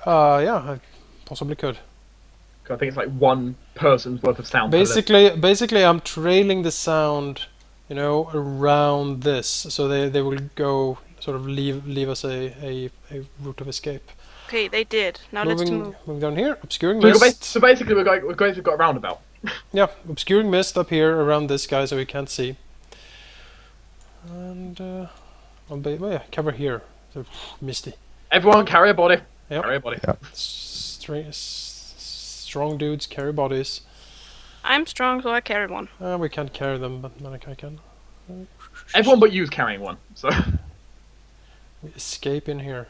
Yeah, I possibly could. I think it's like one person's worth of sound per level. Basically, I'm trailing the sound, around this, so they will go sort of leave us a route of escape. Okay, they did. Now let's Moving move. moving down here, obscuring So, mist. basically, we've got a roundabout. Yeah, obscuring mist up here around this guy, so he can't see. And yeah, cover here. So, misty. Everyone carry a body. Yep. Carry a body. Yeah. Strong dudes carry bodies. I'm strong, so I carry one. We can't carry them, but Malachi can. Everyone but you's carrying one. So We escape in here.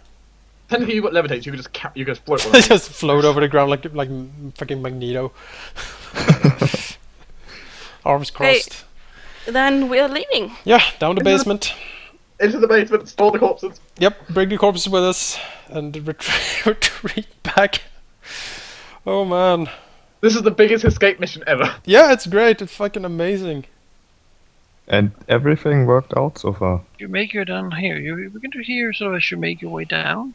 technically, you've got levitate. So you can just float one. They just float over the ground like fucking Magneto. Arms crossed. Then we're leaving. Yeah, down the basement. Into the basement. Store the corpses. Yep, bring the corpses with us and retreat back. Oh man. This is the biggest escape mission ever. Yeah, it's great. It's fucking amazing. And everything worked out so far. You make your down here. You're going to here, so as you make your way down.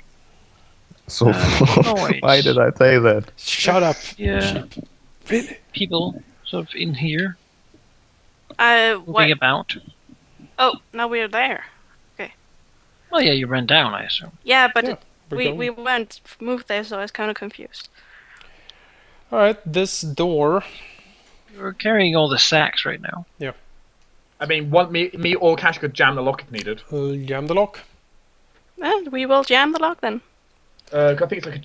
So wait. why did I say that? Shut up. Yeah, Sheep. Really? people sort of in here, What? moving about. Oh, now we're there. Well, yeah, you ran down, I assume. Yeah, but Yeah, we went moved there, so I was kind of confused. Alright, this door. You're carrying all the sacks right now. I mean, me or Cash could jam the lock if needed. Jam the lock. We will jam the lock then. I think it's like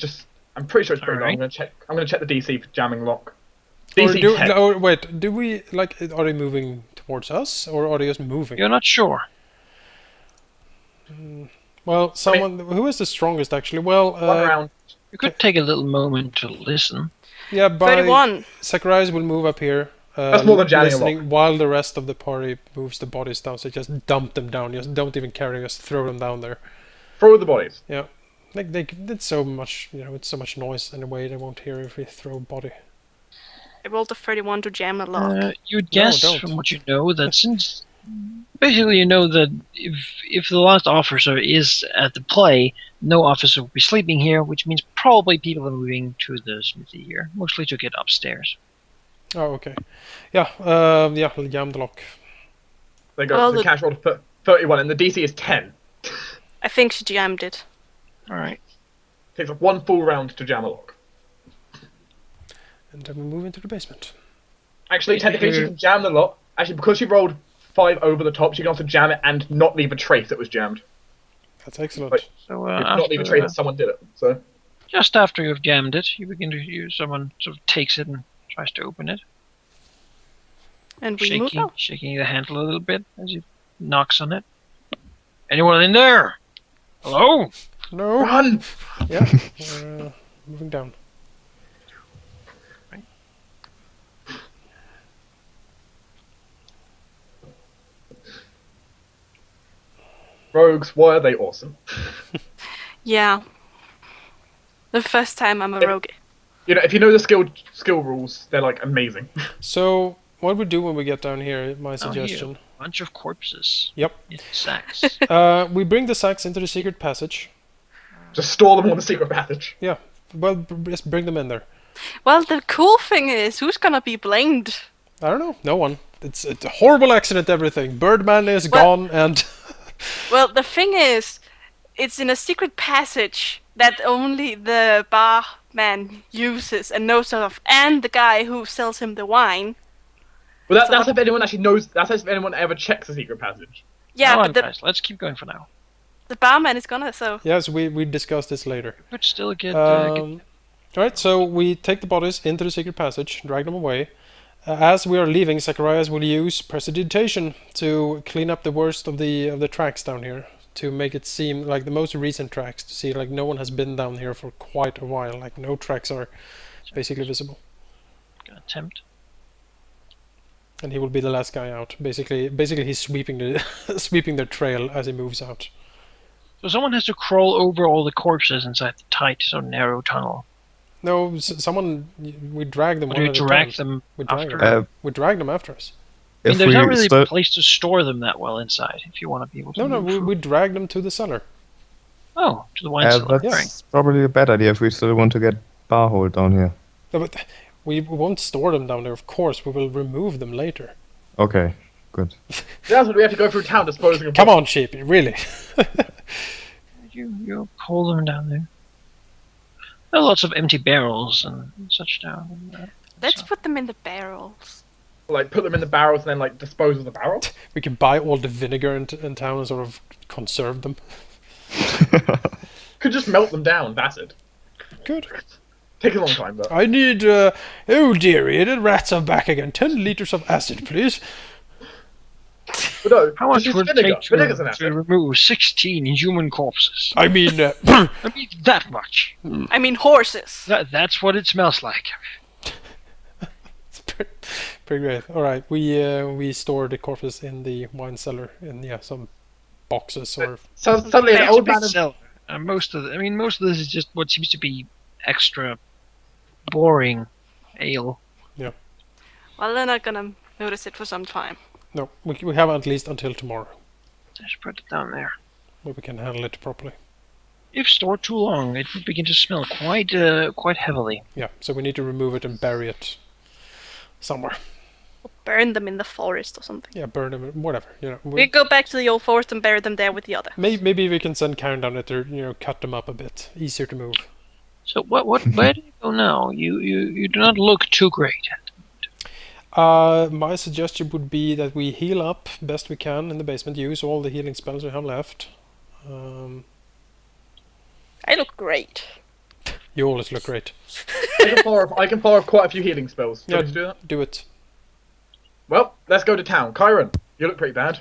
I'm pretty sure it's pretty low. Alright. I'm gonna check the DC for jamming lock. Or DC 10. wait, do we, like, are they moving towards us, or are they just moving? You're not sure. Well, someone, who is the strongest, actually? Well, One round. You could take a little moment to listen. yeah, by 31. Zacharias will move up here. That's more than jamming a listening, while the rest of the party moves the bodies down, so just dump them down. Just don't even carry us, throw them down there. Throw the bodies. Yeah. Like, it's so much, it's so much noise anyway, they won't hear if we throw a body. I rolled a 31 to jam the lock. You'd guess don't. from what you know that since basically you know that if the last officer is at the play, no officer will be sleeping here, which means probably people are moving to the smithy here, mostly to get upstairs. Oh, okay. Yeah, jam the lock. There you go. Well, the Cash rolled 31, and the DC is 10. I think she jammed it. All right. Takes up one full round to jam a lock. And then we move into the basement. Actually, technically, she can jam the lock. Actually, because she rolled 5 over the top, she can also jam it and not leave a trace that was jammed. That's excellent. Wait. So Not leave a trace that someone did it. So just after you've jammed it, you begin to hear someone sort of takes it and tries to open it, And we move out. shaking the handle a little bit as he knocks on it. Anyone in there? Hello? No! run. Yeah, we're moving down. Rogues, why are they awesome? Yeah. The first time I'm a rogue. You know, if you know the skill rules, they're like amazing. So, what we do when we get down here, my Down here. suggestion. Bunch of corpses. Yep. In sacks. We bring the sacks into the secret passage. Just store them on the secret passage. Yeah, well, just bring them in there. Well, the cool thing is, who's gonna be blamed? I don't know, no one. It's a horrible accident, everything. Birdman is Well- gone, and... Well, the thing is, it's in a secret passage that only the barman uses and knows of, and the guy who sells him the wine. Well, So that's what- if anyone actually knows. That's if anyone ever checks the secret passage. Yeah, Come on, but guys, let's keep going for now. the barman is gonna, so... Yes, we discuss this later. Could still get. Alright, so we take the bodies into the secret passage, drag them away. As we are leaving, Zacharias will use prestidigitation to clean up the worst of the tracks down here, to make it seem like the most recent tracks, to see like no one has been down here for quite a while, like no tracks are basically visible. Attempt. And he will be the last guy out. Basically he's sweeping the sweeping the trail as he moves out. So someone has to crawl over all the corpses inside the tight, so narrow tunnel. No, someone, we drag them. Or one do you at a drag time. them We drag after? them. We drag them after us. I mean, If there's we not really sto- a place to store them that well inside if you want to be able to No, move we through. drag them to the cellar. Oh, to the wine cellar. That's Right. probably a bad idea if we still want to get Barhold down here. No, but we won't store them down there, of course. We will remove them later. Okay, good. That's what we have to go through town disposing of. Come on, Sheepy, really. You pull them down there. There are lots of empty barrels and such down there. Let's put them in the barrels. Like put them in the barrels and then like dispose of the barrels. We can buy all the vinegar in town and sort of conserve them. Could just melt them down. That's it. Good. Take a long time though. I need, oh dearie, the rats are back again. 10 liters of acid, please. But no, How much just would it vinegar. take Vinegar's an to acid. remove 16 human corpses? I mean, I mean, that much. I mean horses. That's what it smells like. it's pretty great. Alright, we store the corpses in the wine cellar in, some boxes or... So suddenly an Big old man. Cellar. Most of this is just what seems to be extra boring ale. Well, they're not gonna notice it for some time. No, we have at least until tomorrow, Just put it down there. where we can handle it properly. If stored too long, it would begin to smell quite heavily. Yeah, so we need to remove it and bury it somewhere. Burn them in the forest or something. Yeah, burn them, whatever. We go back to the old forest and bury them there with the other. Maybe we can send Karen down it or cut them up a bit, easier to move. So where do you go now? You do not look too great. My suggestion would be that we heal up best we can in the basement. Use all the healing spells we have left. I look great. You always look great. I can fire off quite a few healing spells. Do you Yeah, want me to do that? do it. Well, let's go to town. Kyron, you look pretty bad.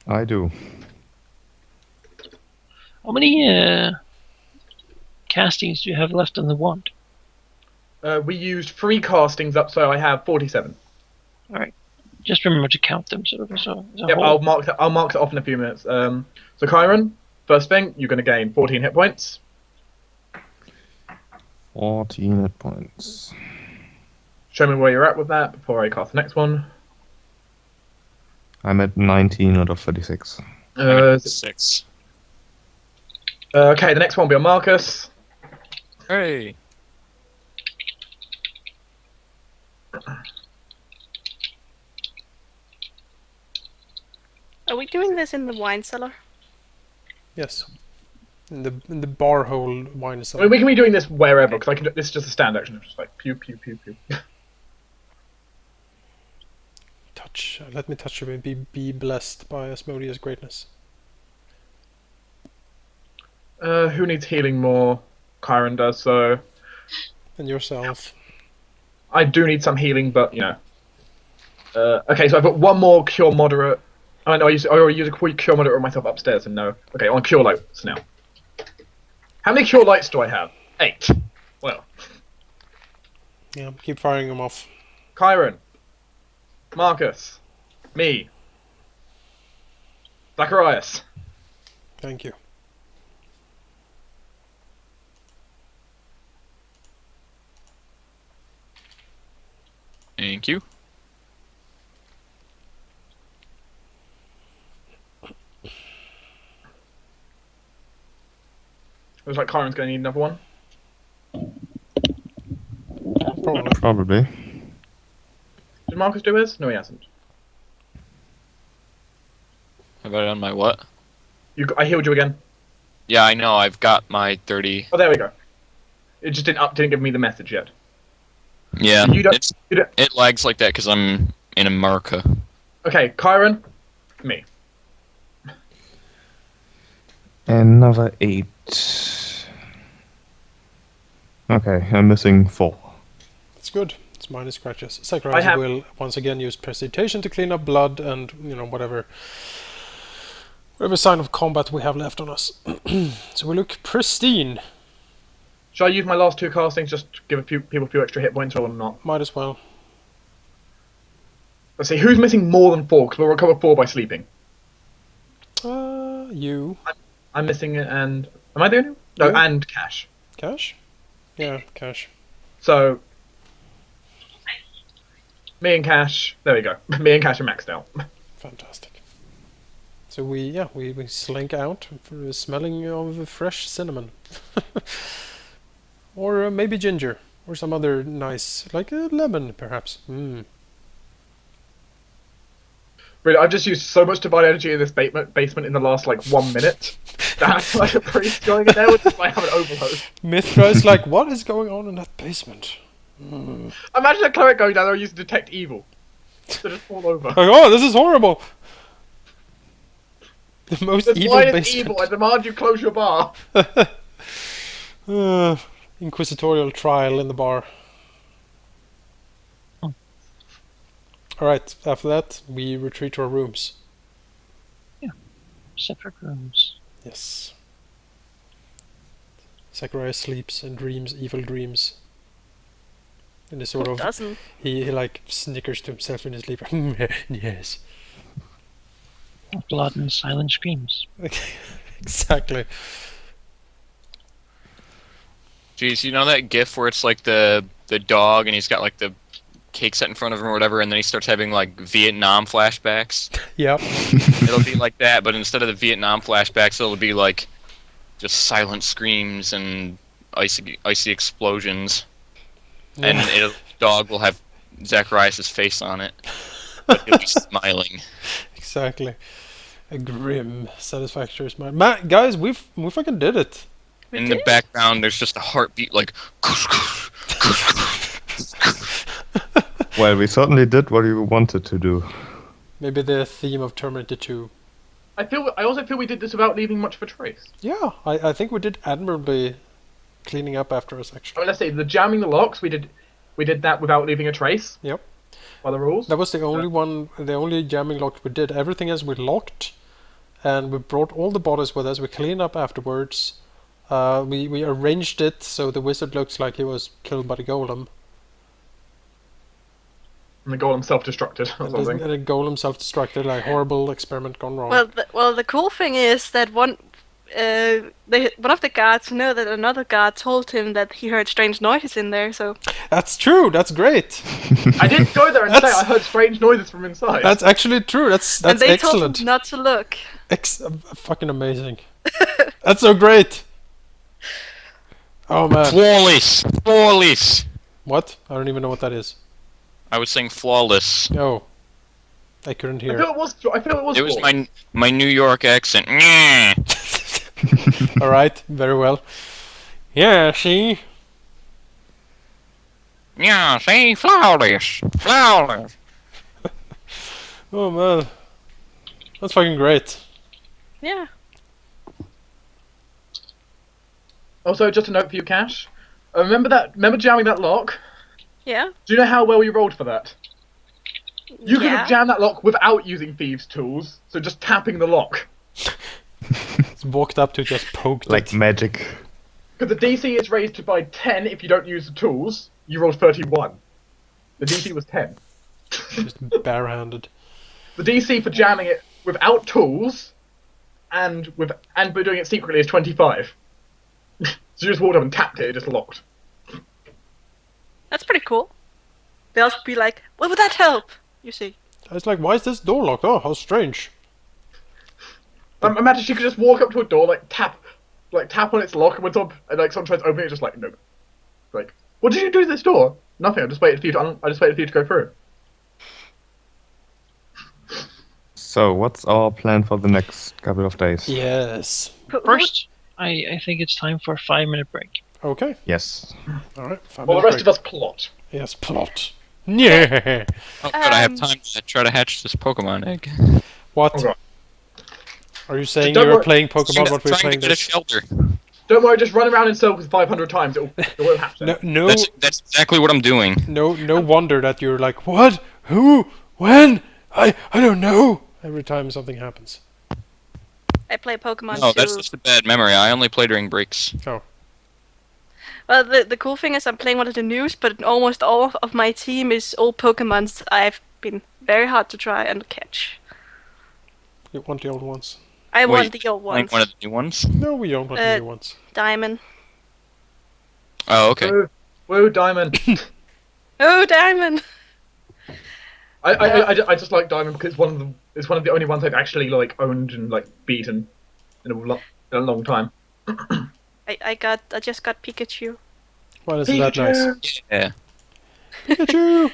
I do. How many castings do you have left on the wand? We used 3 castings up, so I have 47. All right. Just remember to count them sort of as a Yep, whole. I'll mark that off in a few minutes. So Kyron, first thing, you're going to gain 14 hit points. 14 hit points. Show me where you're at with that before I cast the next one. I'm at 19 out of 36. Uh, 6. okay, the next one will be on Marcus. Hey. Are we doing this in the wine cellar? Yes. In the bar hole wine I cellar. mean, we can be doing this wherever, because this is just a stand action. It's just like pew, pew, pew, pew. Touch. Let me touch you and be blessed by Asmodeus' greatness. Who needs healing more? Kyron does, so... And yourself. I do need some healing, but, okay, so I've got one more Cure Moderate. I know I already use a Cure Moderate on myself upstairs, and no. Okay, on Cure Lights now. How many Cure Lights do I have? 8. Well. Yeah, keep firing them off. Kyron. Marcus. Me. Zacharias. Thank you. Thank you. Looks like Kyron's going to need another one. Probably. Probably. Did Marcus do his? No, he hasn't. Have I done my what? I healed you again. Yeah, I know. I've got my 30. Oh, there we go. It just didn't give me the message yet. Yeah, You don't- it lags like that because I'm in America. Okay, Kyron. Me. Another 8. Okay, I'm missing 4. It's good. It's minus scratches. Zacharias will once again use precipitation to clean up blood and whatever sign of combat we have left on us. So we look pristine. Shall I use my last 2 castings just to give people a few extra hit points or not? Might as well. Let's see, who's missing more than 4? Because we'll recover 4 by sleeping. You. I'm missing it, and... Am I the only one? No, Yeah. and Cash. Cash? Yeah, Cash. So... Me and Cash... There we go. Me and Cash are maxed out. Fantastic. So we slink out, smelling of fresh cinnamon, or maybe ginger, or some other nice, like a lemon, perhaps. Really, I've just used so much divine energy in this basement in the last like 1 minute. That's like a priest going in there with just like have an overload. Mithra is like, what is going on in that basement? Imagine a cleric going down there and using detect evil. To just fall over. Like, oh, this is horrible. The most This evil wine is basement. evil. I demand you close your bar. Inquisitorial trial in the bar. Alright, after that, we retreat to our rooms. Separate rooms. Yes. Zachariah sleeps and dreams evil dreams. And he sort Who of doesn't? he like snickers to himself in his sleep. Yes. Blood and silent screams. Exactly. Jeez, you know that gif where it's like the dog and he's got like the cake set in front of him or whatever, and then he starts having like Vietnam flashbacks? Yep. It'll be like that, but instead of the Vietnam flashbacks, it'll be like just silent screams and icy explosions. And the dog will have Zacharias' face on it, but he'll be smiling. Exactly. A grim, satisfactory smile. Man, guys, we fucking did it. In the background, there's just a heartbeat like. Well, we certainly did what you wanted to do. Maybe the theme of Terminator 2. I also feel we did this without leaving much of a trace. Yeah, I think we did admirably cleaning up after us, I actually. mean, let's say the jamming the locks. We did that without leaving a trace. Yep. By the rules. That was the only one, the only jamming lock we did. Everything else we locked, and we brought all the bodies with us. We cleaned up afterwards. We arranged it so the wizard looks like he was killed by the golem. And the golem self-destructed or And something. the golem self-destructed, like horrible experiment gone wrong. Well, the cool thing is that one of the guards know that another guard told him that he heard strange noises in there. So That's true. That's great. I did go there and say I heard strange noises from inside. That's actually true. That's and they excellent. told him not to look. Fucking amazing. That's so great. Oh man. Flawless! Flawless! What? I don't even know what that is. I was saying flawless. Oh. I couldn't I hear. feel it was. It was flawed. my New York accent. Nyeh. Alright, very well. Yeah, see? Yeah, see? Flawless! Flawless! Oh man. That's fucking great. Yeah. Also, just a note for you, Cash. Remember jamming that lock? Yeah. Do you know how well you rolled for that? You could Yeah. have jammed that lock without using thieves' tools, so just tapping the lock. Just walked up to it, just poked Like it. magic. Because the DC is raised by 10 if you don't use the tools. You rolled 31. The DC was 10. Just barehanded. The DC for jamming it without tools and but doing it secretly is 25. So you just walked up and tapped it, it just locked. That's pretty cool. They'll be like, "What would that help?" You see. I was like, why is this door locked? Oh, how strange. Imagine she could just walk up to a door, tap on its lock, and when someone tries to open it, just like, nope. Like, what did you do to this door? Nothing. I just waited for you to go through. So, what's our plan for the next couple of days? Yes. First, I think it's time for a 5-minute break. Okay. Yes. Alright. Well, the rest of us plot. Yes, plot. Yeah. Oh, good, I have time to try to hatch this Pokemon egg. What? Oh, God. Are you saying Don't you're worry. playing Pokemon while we're Trying to playing get a this? shelter. Don't worry, just run around in circles 500 times. It won't happen. No, That's exactly what I'm doing. no wonder that you're like, what? Who? When? I don't know. Every time something happens. I play Pokemon No, too. that's just a bad memory. I only play during breaks. Well, the cool thing is I'm playing one of the news, but almost all of my team is old Pokemons I've been very hard to try and catch. You want the old ones? I Wait, want the old Like ones. one of the new ones? No, we don't want the new ones. Diamond. Oh, okay. Woo, Diamond. Oh, Diamond! I just like Diamond because it's one of the only ones I've actually like owned and like beaten in a long time. I just got Pikachu. Well, isn't that nice? Yeah. Pikachu!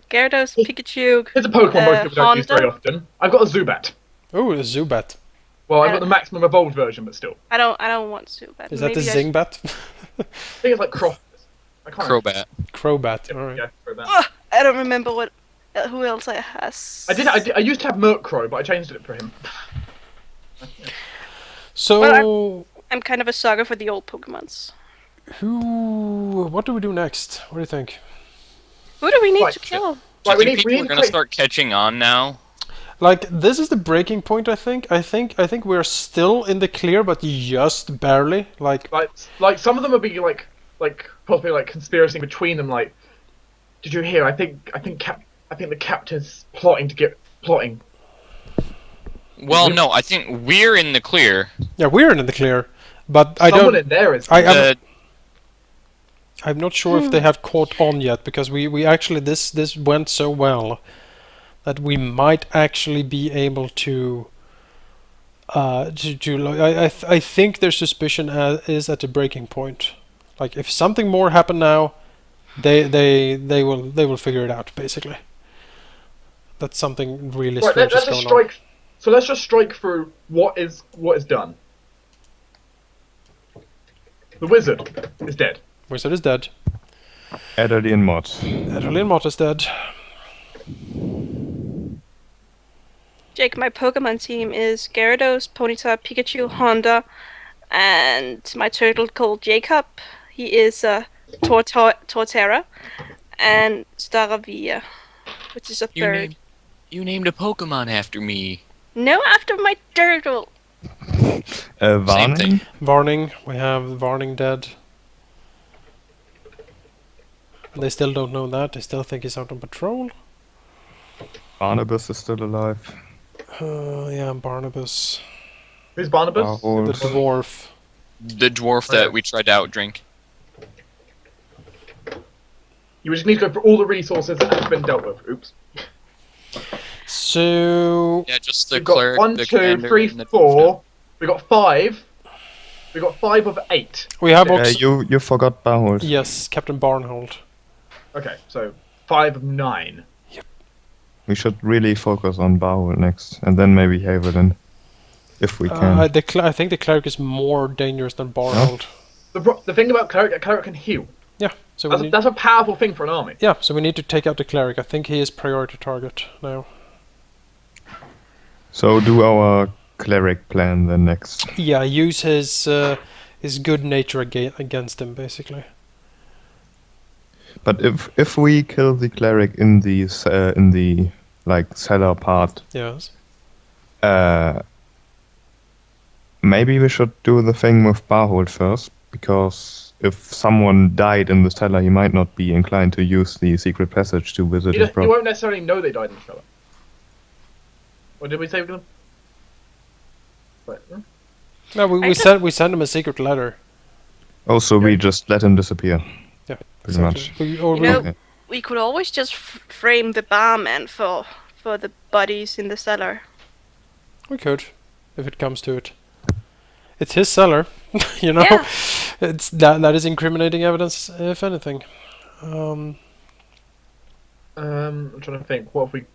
Gyarados, Pikachu. It's a Pokemon most people don't use very Honda. often. I've got a Zubat. Oh, a Zubat. Well, I've got the maximum evolved version, but still. I don't want to. But Is that the maybe I Zingbat? I think it's like Cross. I can't remember. Crobat. Crobat, alright. Yeah, Crobat. I don't remember what who else I has. I used to have Murkrow, but I changed it for him. So, Well, I'm kind of a sucker for the old Pokemons. what do we do next? What do you think? Who do we need Right, to kill? Do Right, you we think need people are going to quick- start catching on now? Like, this is the breaking point, I think. I think we're still in the clear, but just barely. Like, like some of them will be like possibly like conspiracy between them. Like, did you hear? I think the captain's plotting. Well, no, I think we're in the clear. yeah, we're in the clear, but I Someone don't. in there is. I'm not sure if they have caught on yet, because we actually this went so well that we might actually be able to I think their suspicion is at the breaking point. Like, if something more happen now, they will figure it out, basically. That's something really Right, strange is let's going just on. strike. So let's just strike through what is done. The wizard is dead. Wizard is dead. Adderley and Mod. Adderley and Mott is dead. Jake, my Pokemon team is Gyarados, Ponyta, Pikachu, Honda, and my turtle called Jacob. He is Torterra, and Staravia, which is a third. You named a Pokemon after me. No, after my turtle. Same Warning. thing. Varning, we have Varning dead. They still don't know that. They still think he's out on patrol. Barnabas is still alive. Yeah, Barnabas, Who's Barnabas? the Barhold. dwarf. The dwarf that we tried to outdrink. You just need to go for all the resources that have been dealt with. Oops. So Yeah, just the We've got cleric, 1, the 2, commander, 3, and the 4. We got 5. We got 5 of 8. we have also You forgot Barhold. yes, Captain Barnhold. Okay, so 5 of 9. We should really focus on Barhold next, and then maybe Havelin, if we can. I think the cleric is more dangerous than Barnhold. The thing about cleric, a cleric can heal. Yeah, so we need, That's a powerful thing for an army. yeah, so we need to take out the cleric. I think he is priority target now. So do our cleric plan then next. Yeah, use his good nature against him, basically. But if we kill the cleric in the like cellar part, Yes. maybe we should do the thing with Barhold first, because if someone died in the cellar, he might not be inclined to use the secret passage to visit his You brother. won't necessarily know they died in the cellar. Or did we save them? Wait, No, we send him a secret letter. Also, we just let him disappear. Yeah, Pretty much. You know, we could always just frame the barman for the bodies in the cellar. we could, if it comes to it. It's his cellar, you know. Yeah. It's that is incriminating evidence, if anything. I'm trying to think. What if we?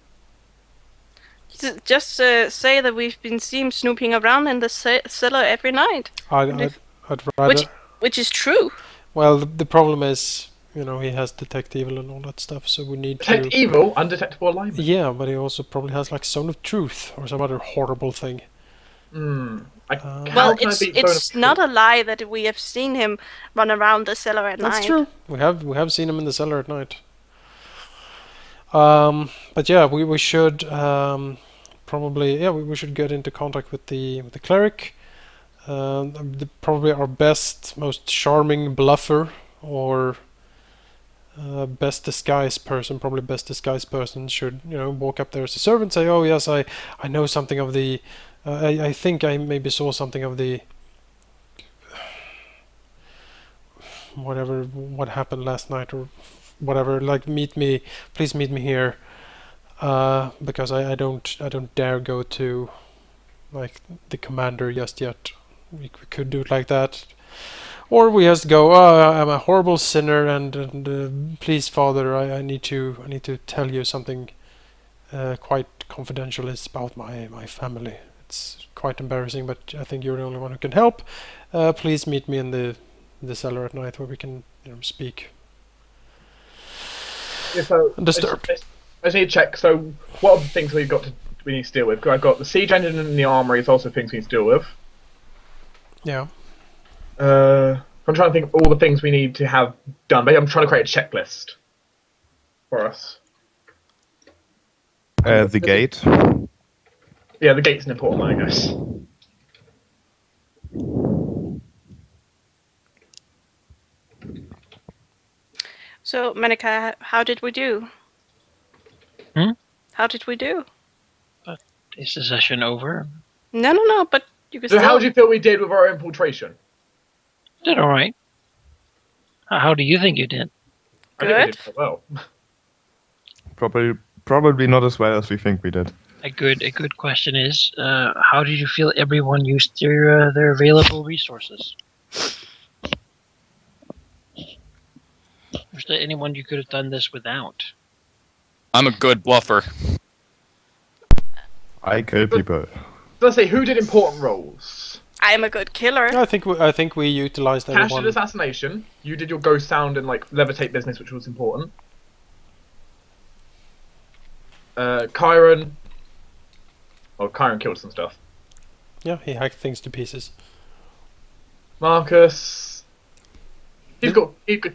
Just say that we've been seen snooping around in the cellar every night, I'd rather. which is true. Well, the problem is, you know, he has detect evil and all that stuff, so we need Detect to. evil, undetectable alignment. Yeah, but he also probably has like Zone of Truth or some other horrible thing. How Well, can I beat Zone it's of not Truth? a lie that we have seen him run around the cellar at night. That's true. We have seen him in the cellar at night. But yeah, we should probably we should get into contact with the cleric. Probably our best, most charming bluffer or best disguised person, probably best disguised person should, you know, walk up there as a servant, say, "Oh yes, I know something of the. I think I maybe saw something of the." What happened last night or whatever, like please meet me here. because I don't dare go to like the commander just yet. We could do it like that, or we just go. Oh, I'm a horrible sinner, and please, Father, I need to tell you something quite confidential. It's about my family. It's quite embarrassing, but I think you're the only one who can help. Please meet me in the cellar at night where we can speak Yeah, so undisturbed. I just need to check. So, what are the things we need to deal with? 'Cause I've got the siege engine and the armory. Is also things we need to deal with. Yeah. I'm trying to think of all the things we need to have done. But I'm trying to create a checklist for us. The gate. Yeah, the gate's an important one, I guess. So, Manika, how did we do? Hmm? How did we do? Is the session over? No, but you can So, still... how do you feel we did with our infiltration? Did all right. How do you think you did? I think we Good. did quite well. Probably not as well as we think we did. A good question is, how did you feel everyone used their available resources? Was there anyone you could have done this without? I'm a good bluffer. I kill people. So let's say who did important roles. I am a good killer. I think we utilized Cash did everyone. assassination. You did your ghost sound and like levitate business, which was important. Kyron. Well, Kyron killed some stuff. Yeah, he hacked things to pieces. Marcus. He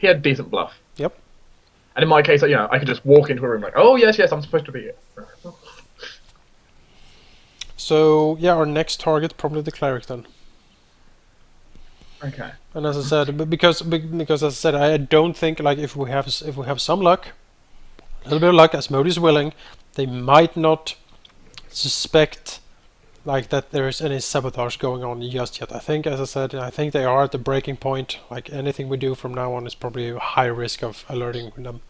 had decent bluff. Yep. And in my case, I could just walk into a room like, oh yes, I'm supposed to be here. So yeah, our next target probably the cleric then. Okay. And as I said, because as I said, I don't think like if we have some luck, a little bit of luck, as Modi is willing, they might not suspect like that there is any sabotage going on just yet. I think, as I said, I think they are at the breaking point. Like anything we do from now on is probably a high risk of alerting them.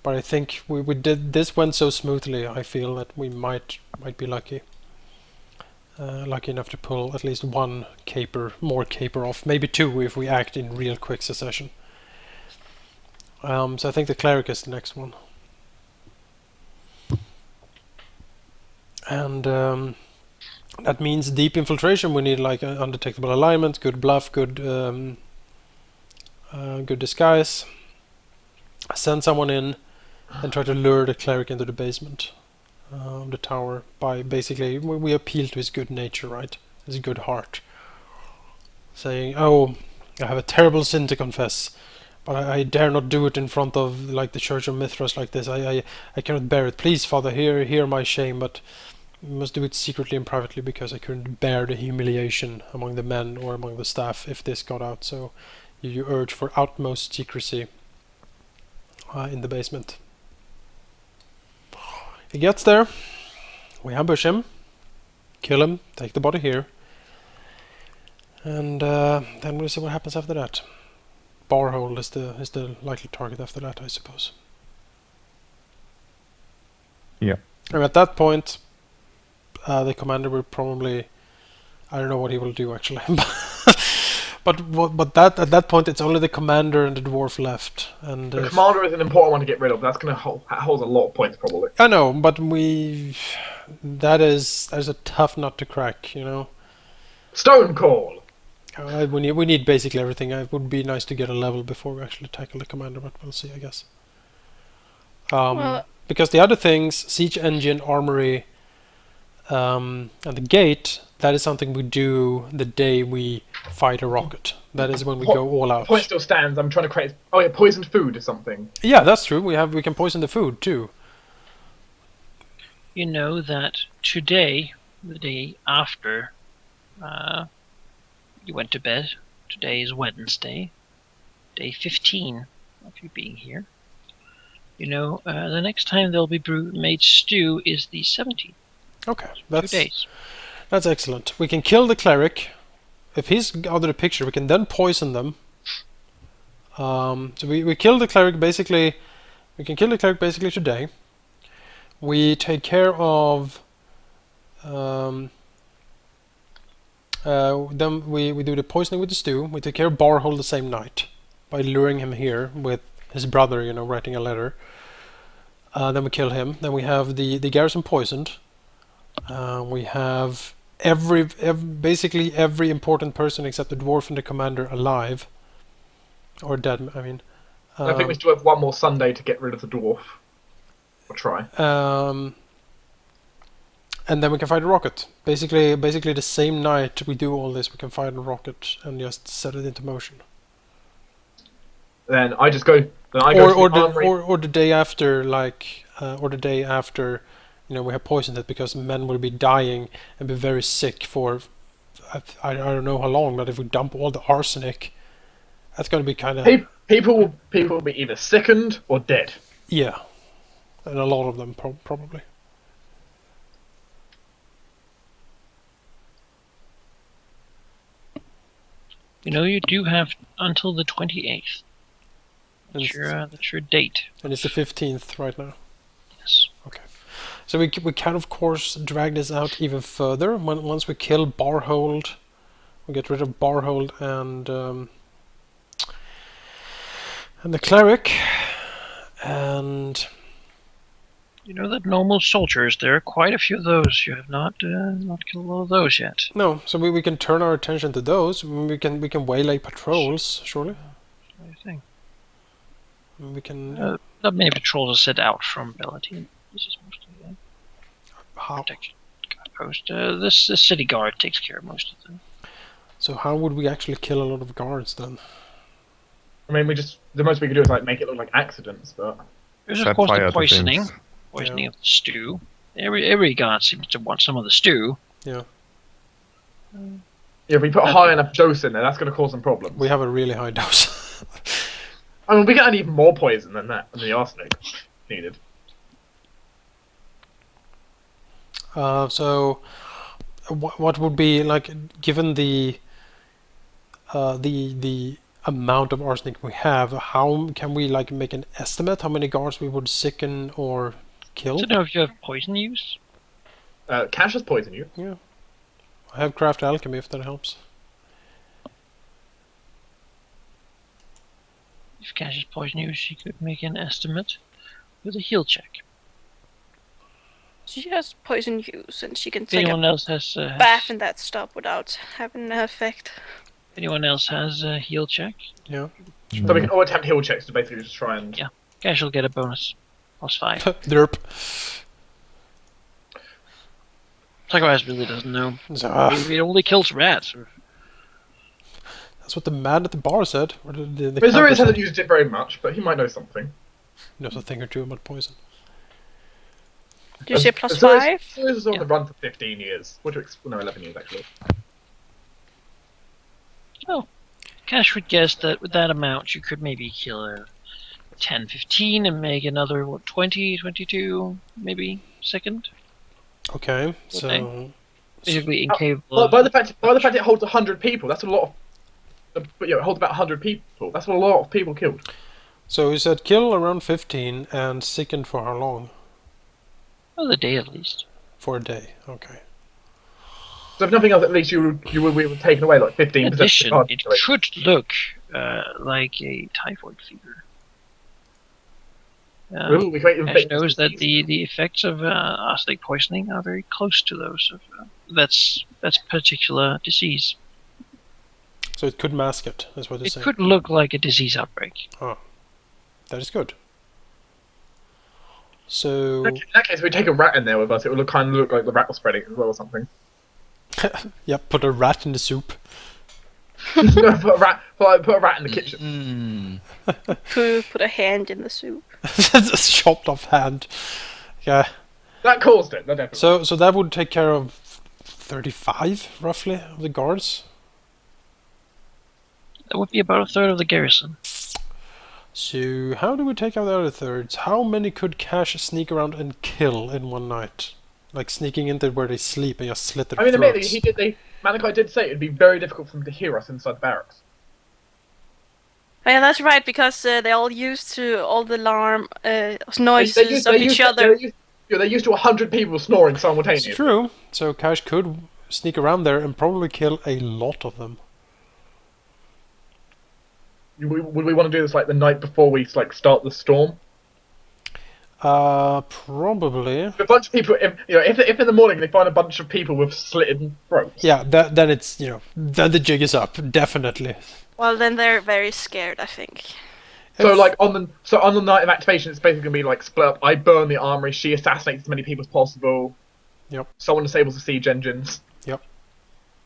But I think we did this went so smoothly. I feel that we might be lucky. Lucky enough to pull at least one more caper off, maybe two if we act in real quick succession. So I think the cleric is the next one. And that means deep infiltration. We need like undetectable alignment, good bluff, good disguise. Send someone in and try to lure the cleric into the basement of the tower by basically we appeal to his good nature, right? His good heart, saying, "Oh, I have a terrible sin to confess, but I dare not do it in front of like the Church of Mithras like this. I cannot bear it. Please, Father, hear my shame, but we must do it secretly and privately because I couldn't bear the humiliation among the men or among the staff if this got out. So you urge for utmost secrecy in the basement." He gets there, we ambush him, kill him, take the body here, and then we'll see what happens after that. Barhole is the likely target after that, I suppose. Yeah. And at that point, the commander will probably, I don't know what he will do actually, but at that point it's only the commander and the dwarf left, and The commander is an important one to get rid of. That's going to hold a lot of points probably. I know, but that is a tough nut to crack, Stone Call. We need basically everything. It would be nice to get a level before we actually tackle the commander, but we'll see, I guess. Well, Because the other things, siege engine, armory, and the gate, that is something we do the day we fight a rocket. That is when we go all out. Point still stands. I'm trying to create. Oh yeah, poisoned food or something. Yeah, that's true. We can poison the food too. You know that today, the day after you went to bed, today is Wednesday, day 15 of you being here. You know, the next time there'll be made stew is the 17th. Okay, 2 days. That's excellent. We can kill the cleric. If he's out of the picture, we can then poison them. So we kill the cleric basically. We can kill the cleric basically today. We take care of. Then we do the poisoning with the stew. We take care of Barhole the same night by luring him here with his brother, writing a letter. Then we kill him. Then we have the garrison poisoned. We have basically every important person except the dwarf and the commander alive. Or dead, I mean. I think we still have one more Sunday to get rid of the dwarf. Or try. And then we can find a rocket. Basically the same night we do all this, we can find a rocket and just set it into motion. Then I just go. Then I go to the armory. Or the day after, or the day after, we have poisoned it, because men will be dying and be very sick for, I don't know how long, but if we dump all the arsenic, that's going to be kind of... People will be either sickened or dead. Yeah, and a lot of them probably. You do have until the 28th. That's your date. And it's the 15th right now. Yes. Okay. So we can of course drag this out even further. Once we kill Barhold, we get rid of Barhold and the cleric, and that normal soldiers, there are quite a few of those. You have not killed all of those yet. No, so we can turn our attention to those. We can waylay patrols, surely. What do you think? We can. Not many patrols are set out from Bellatine. This is mostly protection post. This city guard takes care of most of them. So how would we actually kill a lot of guards then? I mean, the most we could do is make it look like accidents, but there's Set of course fire the to poisoning things. of the stew. Every guard seems to want some of the stew. Yeah. if we put a high enough dose in there, that's going to cause some problems. We have a really high dose. I mean, we can add even more poison than that, than the arsenic needed. So, what would be given the amount of arsenic we have? How can we make an estimate how many guards we would sicken or kill? I don't know if you have poison use. Cash has poison you. Yeah, I have craft alchemy if that helps. If Cash has poison use, you could make an estimate with a heal check. She has poison use, and she can If take anyone a else has bath in that stuff without having an effect. anyone else has a heal check, Yeah. So we can all attempt heal checks to basically just try and... Yeah. Cash will get a bonus. +5. Derp. Zacharias really doesn't know. So, It only kills rats. that's what the man at the bar said. Or the Missouri camper hasn't said. used it very much, but he might know something. He knows a thing or two about poison. Do you say +5? Missouri's was on the run for 15 years. What do you no, 11 years actually. Cash would guess that with that amount, you could maybe kill a 10, 15 and make another, 20, 22, maybe, second? Okay, so Basically incapable Well, of... by the fact it holds 100 people, that's a lot of... it holds about 100 people. That's a lot of people killed. you said kill around 15 and sicken for how long? the day at least. For a day. Okay. So if nothing else, at least you will be taken away 15%. In addition, of the it population. could look like a typhoid fever. Ooh, we can even Ash fix knows that disease. the effects of arsenic poisoning are very close to those of that's particular disease. So it could mask it, is what you're It saying. could look like a disease outbreak. That is good. So, In that case, if we take a rat in there with us, it will kind of look like the rat was spreading as well or something. yeah, put a rat in the soup. No, put a rat in the kitchen. Put a hand in the soup. That's a chopped off hand. Yeah. That caused it. That definitely. So that would take care of 35 roughly of the guards. That would be about a third of the garrison. So how do we take out the other thirds? How many could Cash sneak around and kill in one night? Like sneaking into where they sleep and just slit their I mean, throats. admittedly, Malachi did say it'd be very difficult for them to hear us inside the barracks. Oh, yeah, that's right, because they're all used to all the alarm noises of each other. they're used to 100 people snoring simultaneously. It's true. So Cash could sneak around there and probably kill a lot of them. Would we want to do this like the night before we like start the storm? Probably. A bunch of people, if in the morning they find a bunch of people with slitted throats. Yeah, then it's, then the jig is up, definitely. Well, then they're very scared, I think. So like on the night of activation, it's basically gonna be like split up. I burn the armory. She assassinates as many people as possible. Yep. Someone disables the siege engines. Yep.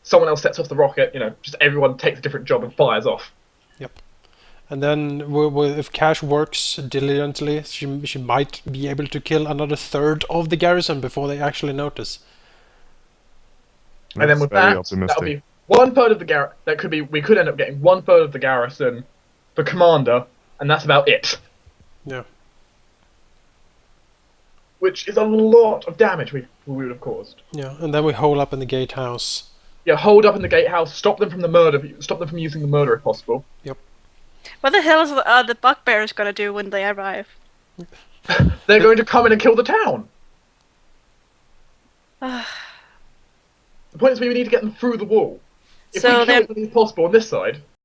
Someone else sets off the rocket. Just everyone takes a different job and fires off. Yep. And then if Cash works diligently, she might be able to kill another third of the garrison before they actually notice. And then That's with very that, optimistic. that'll be 1/3 of the garrison. We could end up getting 1/3 of the garrison, the commander, and that's about it. Yeah. Which is a lot of damage we would have caused. Yeah, and then we hole up in the gatehouse. Yeah, hold up in the gatehouse, stop them from the murder, stop them from using the murder if possible. What the hell is the bugbears gonna do when they arrive? They're going to come in and kill the town. The point is we need to get them through the wall. If So we kill then- as many as possible on this side,